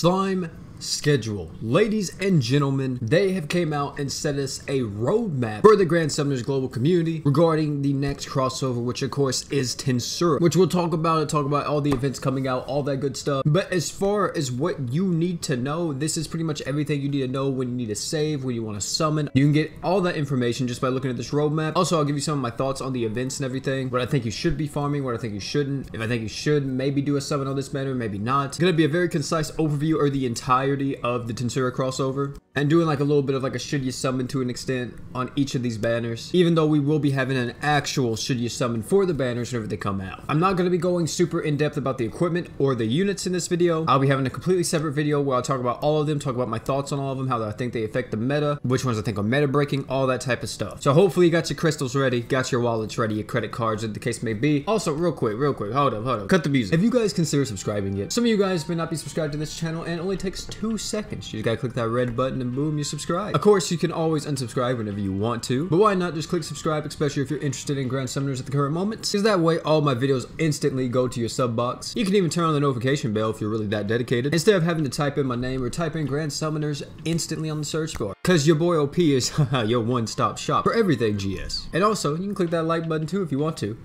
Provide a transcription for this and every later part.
slime schedule. Ladies and gentlemen, they have came out and set us a roadmap for the Grand Summoners global community regarding the next crossover, which of course is Tensura, which we'll talk about all the events coming out, all that good stuff. But as far as what you need to know, this is pretty much everything you need to know when you need to save, when you want to summon. You can get all that information just by looking at this roadmap. Also, I'll give you some of my thoughts on the events and everything, what I think you should be farming, what I think you shouldn't. If I think you should maybe do a summon on this banner, maybe not. It's gonna be a very concise overview of the entirety of the Tensura crossover, and doing like a little bit of like a should you summon to an extent on each of these banners, even though we will be having an actual should you summon for the banners whenever they come out. I'm not going to be going super in depth about the equipment or the units in this video. I'll be having a completely separate video where I'll talk about all of them, talk about my thoughts on all of them, how I think they affect the meta, which ones I think are meta breaking, all that type of stuff. So hopefully you got your crystals ready, got your wallets ready, your credit cards, as the case may be. Also, real quick, hold up, cut the music. If you guys consider subscribing yet, some of you guys may not be subscribed to this channel, and it only takes 2 seconds. You just gotta click that red button and boom, you subscribe. Of course, you can always unsubscribe whenever you want to, but why not just click subscribe, especially if you're interested in Grand Summoners at the current moment, because that way all my videos instantly go to your sub box. You can even turn on the notification bell if you're really that dedicated, instead of having to type in my name or type in Grand Summoners instantly on the search bar, because your boy OP is your one-stop shop for everything GS. And also, you can click that like button too if you want to.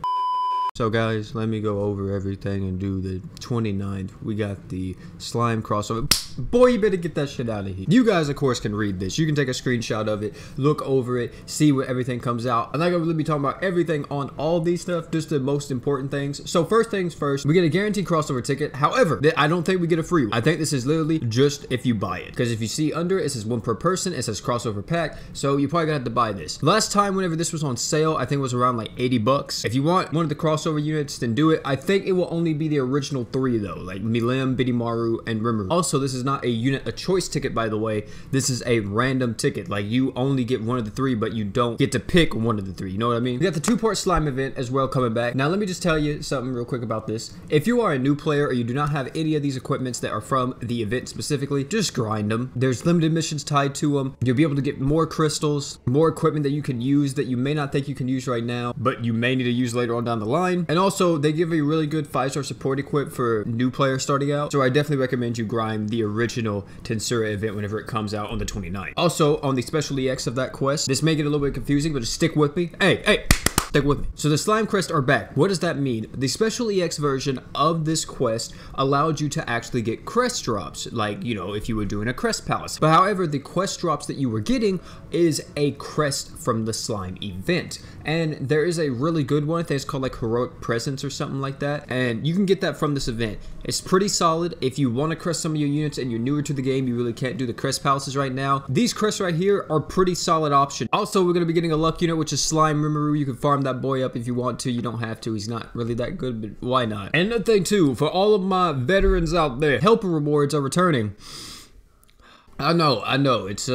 So guys, let me go over everything and do the 29th. We got the slime crossover. Boy, you better get that shit out of here. You guys, of course, can read this. You can take a screenshot of it, look over it, see what everything comes out. I'm not gonna really be talking about everything on all these stuff, just the most important things. So first things first, we get a guaranteed crossover ticket. However, I don't think we get a free one. I think this is literally just if you buy it. Because if you see under it says 1 per person, it says crossover pack. So you're probably gonna have to buy this. Last time, whenever this was on sale, I think it was around like 80 bucks. If you want one of the crossover units, then do it. I think it will only be the original 3 though, like Milim, Bidimaru, and Rimuru. Also, this is not a unit a choice ticket, by the way. This is a random ticket. Like, you only get one of the 3, but you don't get to pick one of the 3. You know what I mean? We got the 2-part slime event as well coming back. Now, let me just tell you something real quick about this. If you are a new player or you do not have any of these equipments that are from the event specifically, just grind them. There's limited missions tied to them. You'll be able to get more crystals, more equipment that you can use that you may not think you can use right now, but you may need to use later on down the line. And also, they give a really good 5-star support equip for new players starting out. So I definitely recommend you grind the original Tensura event whenever it comes out on the 29th. Also, on the special EX of that quest, this may get a little bit confusing, but just stick with me. Hey! Stick with me. So the slime crests are back. What does that mean? The special EX version of this quest allowed you to actually get crest drops, like, you know, if you were doing a crest palace. But however, the quest drops that you were getting is a crest from the slime event. And there is a really good one. I think it's called like Heroic Presence or something like that. And you can get that from this event. It's pretty solid. If you want to crest some of your units and you're newer to the game, you really can't do the crest palaces right now. These crests right here are pretty solid option. Also, we're going to be getting a luck unit, which is Slime Rimuru. You can farm that boy up if you want to. You don't have to. He's not really that good, but why not? And another thing too, for all of my veterans out there, helper rewards are returning. I know, it's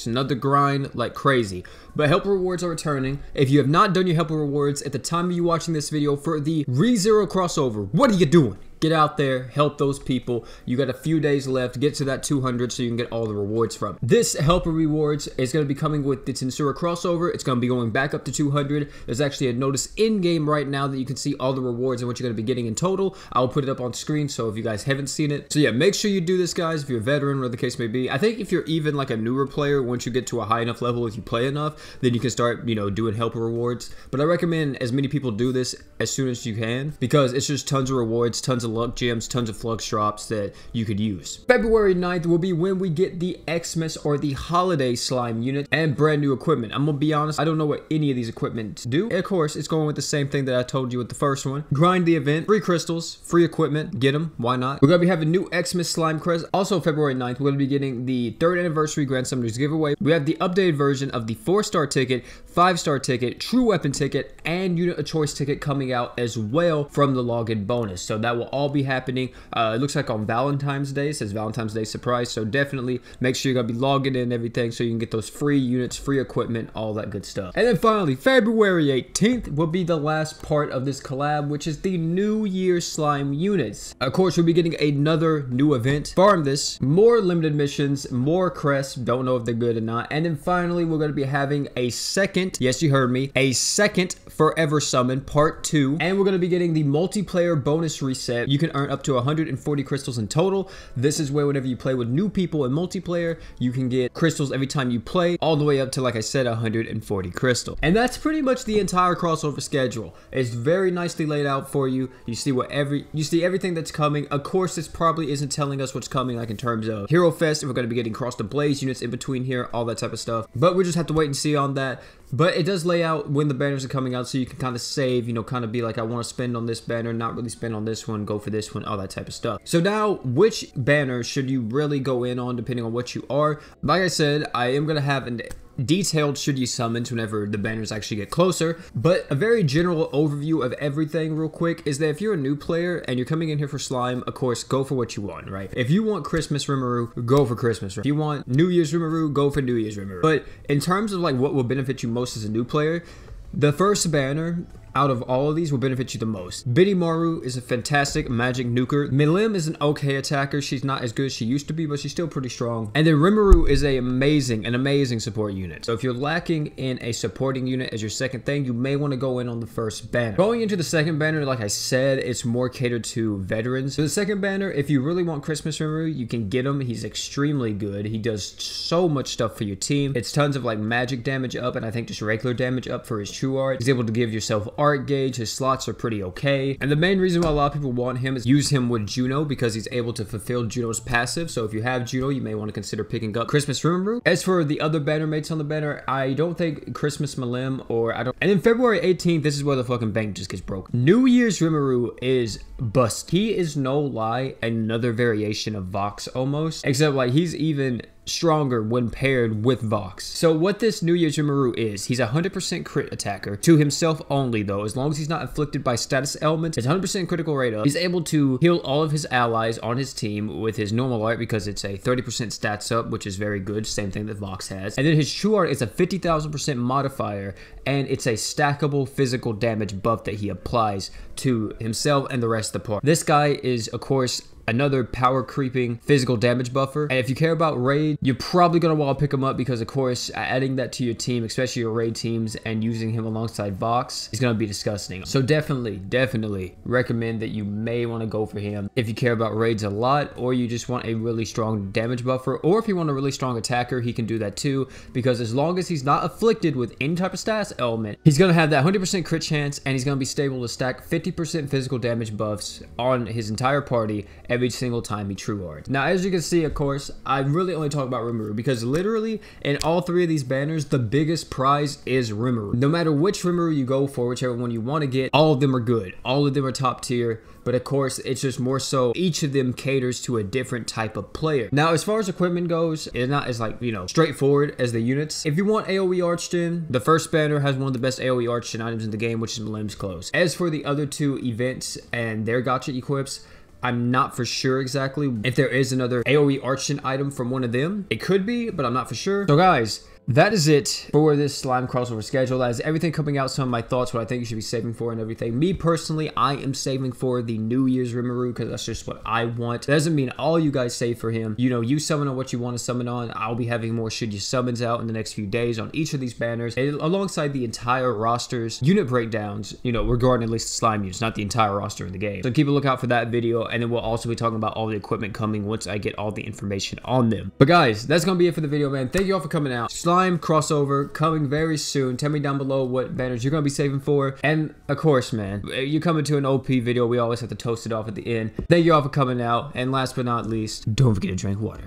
another grind like crazy, but helper rewards are returning. If you have not done your helper rewards at the time of you watching this video for the ReZero crossover, what are you doing? Get out there, help those people. You got a few days left, get to that 200 so you can get all the rewards from it. This helper rewards is going to be coming with the Tensura crossover. It's going to be going back up to 200. There's actually a notice in game right now that you can see all the rewards and what you're going to be getting in total. I'll put it up on screen so if you guys haven't seen it. So yeah, make sure you do this, guys, if you're a veteran, whatever the case may be. I think if you're even like a newer player, once you get to a high enough level, if you play enough, then you can start, you know, doing helper rewards. But I recommend as many people do this as soon as you can, because it's just tons of rewards, tons of luck gems, tons of flux drops that you could use. February 9th will be when we get the Xmas or the holiday slime unit and brand new equipment. I'm gonna be honest, I don't know what any of these equipment do. Of course, it's going with the same thing that I told you with the first one. Grind the event, free crystals, free equipment, get them, why not? We're gonna be having new Xmas slime crest. Also February 9th, we're gonna be getting the 3rd anniversary Grand Summoners giveaway. We have the updated version of the 4-star ticket, 5-star ticket, true weapon ticket, and unit of choice ticket coming out as well from the login bonus. So that will all be happening. It looks like on Valentine's Day. It says Valentine's Day surprise. So definitely make sure you're going to be logging in and everything so you can get those free units, free equipment, all that good stuff. And then finally, February 18th will be the last part of this collab, which is the New Year slime units. Of course, we'll be getting another new event. Farm this, more limited missions, more crests. Don't know if they're good or not. And then finally, we're going to be having a second, yes, you heard me, a second Forever Summon Part 2. And we're going to be getting the multiplayer bonus reset. You can earn up to 140 crystals in total. This is where whenever you play with new people in multiplayer, you can get crystals every time you play, all the way up to, like I said, 140 crystals. And that's pretty much the entire crossover schedule. It's very nicely laid out for you. You see everything that's coming. Of course, this probably isn't telling us what's coming, like in terms of Hero Fest, if we're going to be getting Cross the Blaze units in between here, all that type of stuff. But we just have to wait and see on that. But it does lay out when the banners are coming out, so you can kind of save, you know, kind of be like, I want to spend on this banner, not really spend on this one, go for this one, all that type of stuff. So now, which banner should you really go in on depending on what you are? Like I said, I am going to have an detailed should you summons whenever the banners actually get closer, but a very general overview of everything real quick is that if you're a new player and you're coming in here for slime, of course, go for what you want, right? If you want Christmas Rimuru, go for Christmas. If you want New Year's Rimuru, go for New Year's Rimuru. But in terms of like what will benefit you most as a new player, the first banner out of all of these will benefit you the most. Bidimaru is a fantastic magic nuker. Milim is an okay attacker. She's not as good as she used to be, but she's still pretty strong. And then Rimuru is an amazing support unit. So if you're lacking in a supporting unit as your second thing, you may want to go in on the first banner. Going into the second banner, like I said, it's more catered to veterans. So the second banner, if you really want Christmas Rimuru, you can get him. He's extremely good. He does so much stuff for your team. It's tons of like magic damage up, and I think just regular damage up for his true art. He's able to give yourself art gauge. His slots are pretty okay, and the main reason why a lot of people want him is use him with Juno, because he's able to fulfill Juno's passive. So if you have Juno, you may want to consider picking up Christmas Rimuru. As for the other banner mates on the banner, I don't think Christmas Milim, or I don't. And then February 18th, this is where the fucking bank just gets broken. New Year's Rimuru is bust. He is, no lie, another variation of Vox almost, except like he's even stronger when paired with Vox. So what this New Year's Rimuru is, he's a 100% crit attacker to himself only though, as long as he's not afflicted by status elements. It's 100% critical rate up. He's able to heal all of his allies on his team with his normal art, because it's a 30% stats up, which is very good, same thing that Vox has. And then his true art is a 50,000% modifier, and it's a stackable physical damage buff that he applies to himself and the rest of the party. This guy is, of course, another power creeping physical damage buffer, and if you care about raid, you're probably going to want to pick him up, because of course adding that to your team, especially your raid teams, and using him alongside Vox is going to be disgusting. So definitely recommend that you may want to go for him if you care about raids a lot, or you just want a really strong damage buffer, or if you want a really strong attacker, he can do that too, because as long as he's not afflicted with any type of stats element, he's going to have that 100% crit chance, and he's going to be stable to stack 50% physical damage buffs on his entire party every single time he true art. Now, as you can see, of course, I really only talk about Rimuru, because literally in all three of these banners, the biggest prize is Rimuru. No matter which Rimuru you go for, whichever one you want to get, all of them are good. All of them are top tier. But of course, it's just more so each of them caters to a different type of player. Now, as far as equipment goes, it's not as like, you know, straightforward as the units. If you want AoE Archden, the first banner has one of the best AoE Archden items in the game, which is Milim's Clothes. As for the other two events and their gacha equips, I'm not for sure exactly if there is another AoE Archden item from one of them. It could be, but I'm not for sure. So guys, that is it for this slime crossover schedule. That is everything coming out, some of my thoughts, what I think you should be saving for and everything. Me personally, I am saving for the New Year's Rimuru, because that's just what I want. That doesn't mean all you guys save for him. You know, you summon on what you want to summon on. I'll be having more should you summons out in the next few days on each of these banners, and alongside the entire roster's unit breakdowns, you know, regarding at least the slime units, not the entire roster in the game. So keep a lookout for that video, and then we'll also be talking about all the equipment coming once I get all the information on them. But guys, that's gonna be it for the video, man. Thank you all for coming out. Slime crossover coming very soon. Tell me down below what banners you're gonna be saving for, and of course, man, you're coming to an OP video, we always have to toast it off at the end. Thank you all for coming out, and last but not least, don't forget to drink water.